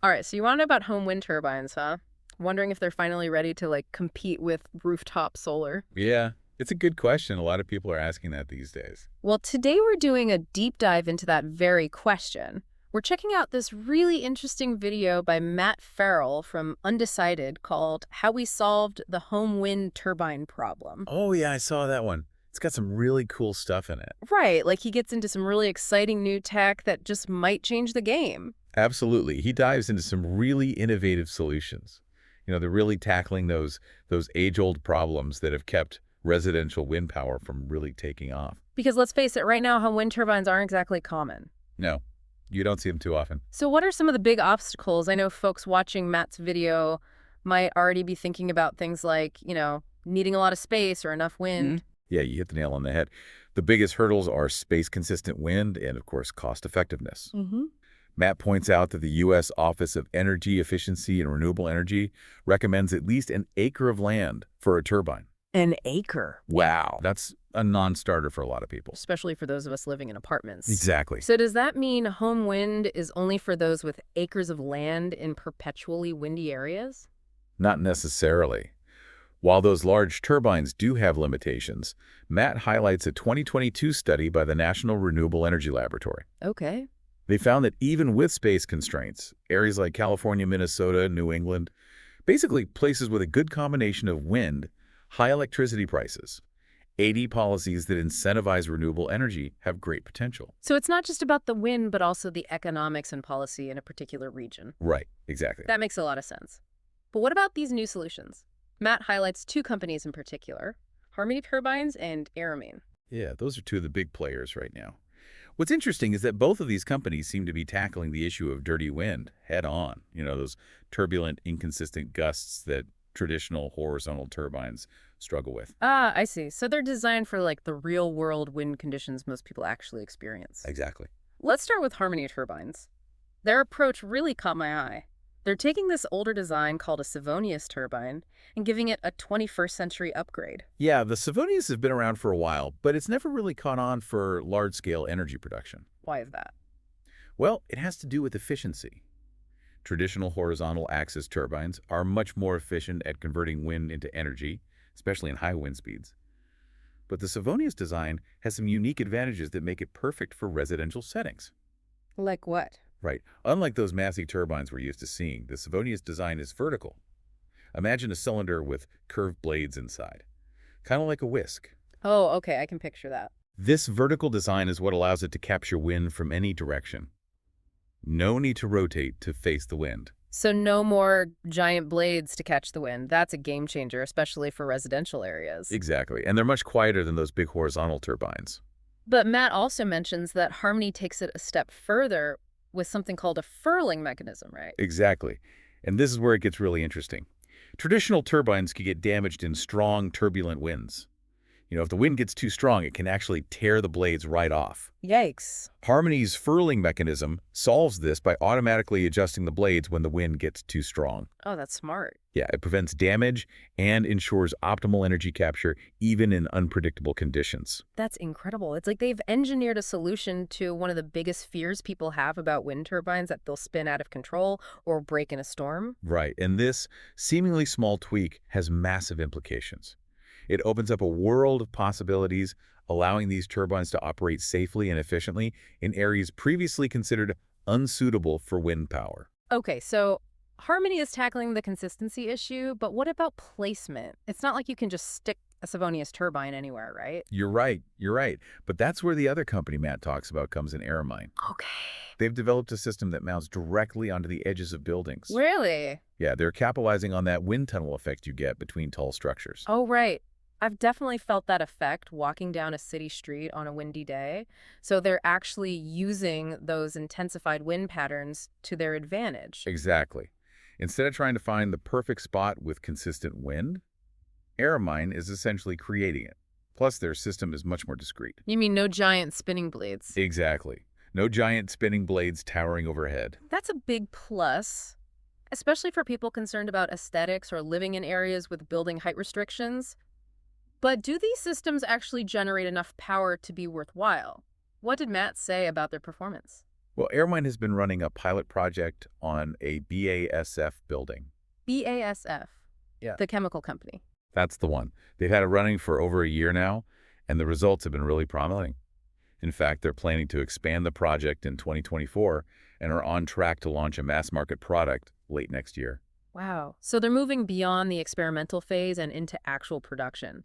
All right, so you want to know about home wind turbines, huh? Wondering if they're finally ready to compete with rooftop solar. Yeah, it's a good question. A lot of people are asking that these days. Well, today we're doing a deep dive into that very question. We're checking out this really interesting video by Matt Farrell from Undecided called How We Solved the Home Wind Turbine Problem. Oh, yeah, I saw that one. It's got some really cool stuff in it. Right, like he gets into some really exciting new tech that just might change the game. Absolutely. He dives into some really innovative solutions. They're really tackling those age-old problems that have kept residential wind power from really taking off. Because let's face it, right now, home wind turbines aren't exactly common. No, you don't see them too often. So what are some of the big obstacles? I know folks watching Matt's video might already be thinking about things like, needing a lot of space or enough Mhm. wind. Yeah, you hit the nail on the head. The biggest hurdles are space-consistent wind and, of course, cost-effectiveness. Mm-hmm. Matt points out that the U.S. Office of Energy Efficiency and Renewable Energy recommends at least an acre of land for a turbine. An acre. Wow. That's a non-starter for a lot of people. Especially for those of us living in apartments. Exactly. So does that mean home wind is only for those with acres of land in perpetually windy areas? Not necessarily. While those large turbines do have limitations, Matt highlights a 2022 study by the National Renewable Energy Laboratory. Okay. They found that even with space constraints, areas like California, Minnesota, New England, basically places with a good combination of wind, high electricity prices, 80 policies that incentivize renewable energy have great potential. So it's not just about the wind, but also the economics and policy in a particular region. Right, exactly. That makes a lot of sense. But what about these new solutions? Matt highlights two companies in particular, Harmony Turbines and Aramine. Yeah, those are two of the big players right now. What's interesting is that both of these companies seem to be tackling the issue of dirty wind head on. Those turbulent, inconsistent gusts that traditional horizontal turbines struggle with. Ah, I see. So they're designed for the real world wind conditions most people actually experience. Exactly. Let's start with Harmony Turbines. Their approach really caught my eye. They're taking this older design called a Savonius turbine and giving it a 21st century upgrade. Yeah, the Savonius have been around for a while, but it's never really caught on for large-scale energy production. Why is that? Well, it has to do with efficiency. Traditional horizontal axis turbines are much more efficient at converting wind into energy, especially in high wind speeds. But the Savonius design has some unique advantages that make it perfect for residential settings. Like what? Right. Unlike those massive turbines we're used to seeing, the Savonius design is vertical. Imagine a cylinder with curved blades inside, kind of like a whisk. Oh, okay, I can picture that. This vertical design is what allows it to capture wind from any direction. No need to rotate to face the wind. So no more giant blades to catch the wind. That's a game changer, especially for residential areas. Exactly, and they're much quieter than those big horizontal turbines. But Matt also mentions that Harmony takes it a step further with something called a furling mechanism, right? Exactly, and this is where it gets really interesting. Traditional turbines can get damaged in strong, turbulent winds. If the wind gets too strong, it can actually tear the blades right off. Yikes. Harmony's furling mechanism solves this by automatically adjusting the blades when the wind gets too strong. Oh, that's smart. Yeah, it prevents damage and ensures optimal energy capture even in unpredictable conditions. That's incredible. It's like they've engineered a solution to one of the biggest fears people have about wind turbines, that they'll spin out of control or break in a storm. Right, and this seemingly small tweak has massive implications. It opens up a world of possibilities, allowing these turbines to operate safely and efficiently in areas previously considered unsuitable for wind power. Okay, so Harmony is tackling the consistency issue, but what about placement? It's not like you can just stick a Savonius turbine anywhere, right? You're right. But that's where the other company Matt talks about comes in Aramine. Okay. They've developed a system that mounts directly onto the edges of buildings. Really? Yeah, they're capitalizing on that wind tunnel effect you get between tall structures. Oh, right. I've definitely felt that effect walking down a city street on a windy day. So they're actually using those intensified wind patterns to their advantage. Exactly. Instead of trying to find the perfect spot with consistent wind, Aramine is essentially creating it. Plus, their system is much more discreet. You mean no giant spinning blades? Exactly. No giant spinning blades towering overhead. That's a big plus, especially for people concerned about aesthetics or living in areas with building height restrictions. But do these systems actually generate enough power to be worthwhile? What did Matt say about their performance? Well, Airmine has been running a pilot project on a BASF building. BASF, Yeah. the chemical company. That's the one. They've had it running for over a year now, and the results have been really promising. In fact, they're planning to expand the project in 2024 and are on track to launch a mass market product late next year. Wow. So they're moving beyond the experimental phase and into actual production.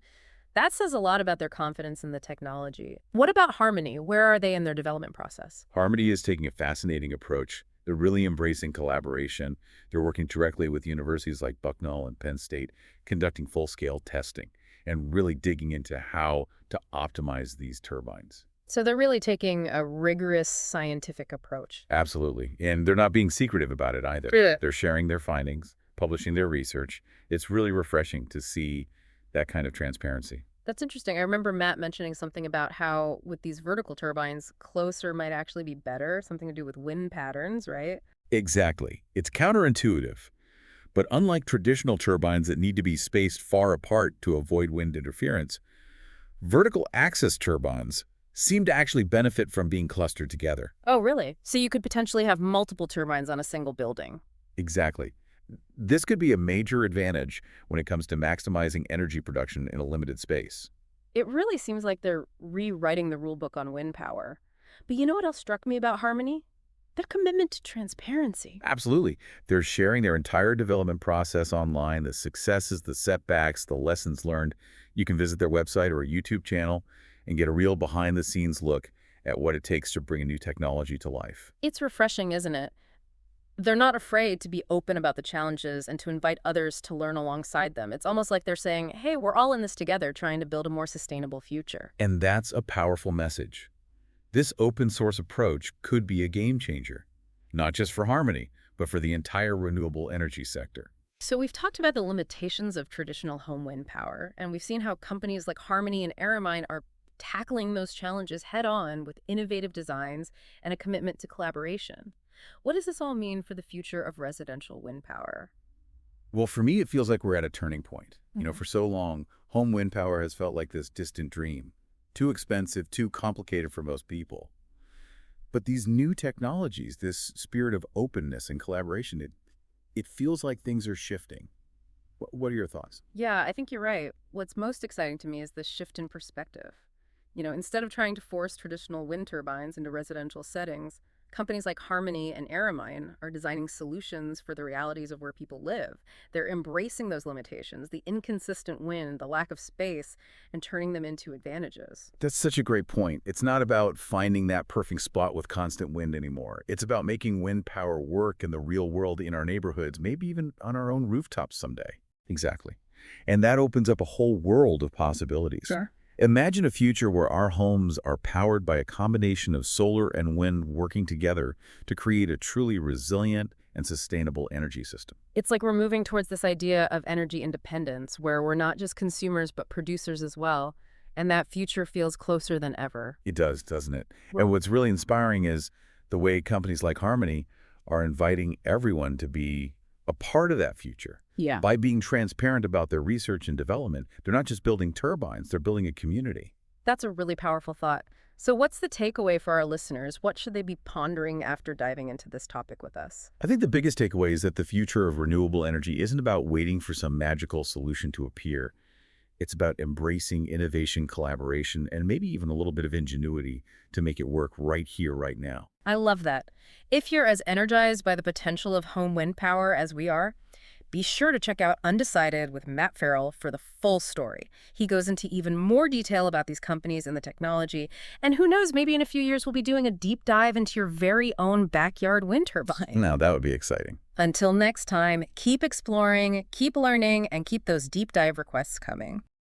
That says a lot about their confidence in the technology. What about Harmony? Where are they in their development process? Harmony is taking a fascinating approach. They're really embracing collaboration. They're working directly with universities like Bucknell and Penn State, conducting full-scale testing and really digging into how to optimize these turbines. So they're really taking a rigorous scientific approach. Absolutely. And they're not being secretive about it either. Yeah. They're sharing their findings, publishing their research. It's really refreshing to see that kind of transparency. That's interesting. I remember Matt mentioning something about how with these vertical turbines, closer might actually be better, something to do with wind patterns, right? Exactly. It's counterintuitive. But unlike traditional turbines that need to be spaced far apart to avoid wind interference, vertical axis turbines seem to actually benefit from being clustered together. Oh, really? So you could potentially have multiple turbines on a single building. Exactly. This could be a major advantage when it comes to maximizing energy production in a limited space. It really seems like they're rewriting the rule book on wind power. But you know what else struck me about Harmony? Their commitment to transparency. Absolutely. They're sharing their entire development process online, the successes, the setbacks, the lessons learned. You can visit their website or a YouTube channel and get a real behind-the-scenes look at what it takes to bring a new technology to life. It's refreshing, isn't it? They're not afraid to be open about the challenges and to invite others to learn alongside them. It's almost like they're saying, hey, we're all in this together trying to build a more sustainable future. And that's a powerful message. This open source approach could be a game changer, not just for Harmony, but for the entire renewable energy sector. So we've talked about the limitations of traditional home wind power, and we've seen how companies like Harmony and Aramine are tackling those challenges head-on with innovative designs and a commitment to collaboration. What does this all mean for the future of residential wind power? Well, for me, it feels like we're at a turning point. Mhm. For so long, home wind power has felt like this distant dream. Too expensive, too complicated for most people. But these new technologies, this spirit of openness and collaboration, it feels like things are shifting. What are your thoughts? Yeah, I think you're right. What's most exciting to me is the shift in perspective. Instead of trying to force traditional wind turbines into residential settings, companies like Harmony and Aramine are designing solutions for the realities of where people live. They're embracing those limitations, the inconsistent wind, the lack of space, and turning them into advantages. That's such a great point. It's not about finding that perfect spot with constant wind anymore. It's about making wind power work in the real world in our neighborhoods, maybe even on our own rooftops someday. Exactly. And that opens up a whole world of possibilities. Sure. Imagine a future where our homes are powered by a combination of solar and wind working together to create a truly resilient and sustainable energy system. It's like we're moving towards this idea of energy independence, where we're not just consumers but producers as well, and that future feels closer than ever. It does, doesn't it? Well- And what's really inspiring is the way companies like Harmony are inviting everyone to be a part of that future. Yeah. By being transparent about their research and development, they're not just building turbines, they're building a community. That's a really powerful thought. So what's the takeaway for our listeners? What should they be pondering after diving into this topic with us? I think the biggest takeaway is that the future of renewable energy isn't about waiting for some magical solution to appear. It's about embracing innovation, collaboration, and maybe even a little bit of ingenuity to make it work right here, right now. I love that. If you're as energized by the potential of home wind power as we are, be sure to check out Undecided with Matt Farrell for the full story. He goes into even more detail about these companies and the technology, and who knows, maybe in a few years we'll be doing a deep dive into your very own backyard wind turbine. Now, that would be exciting. Until next time, keep exploring, keep learning, and keep those deep dive requests coming.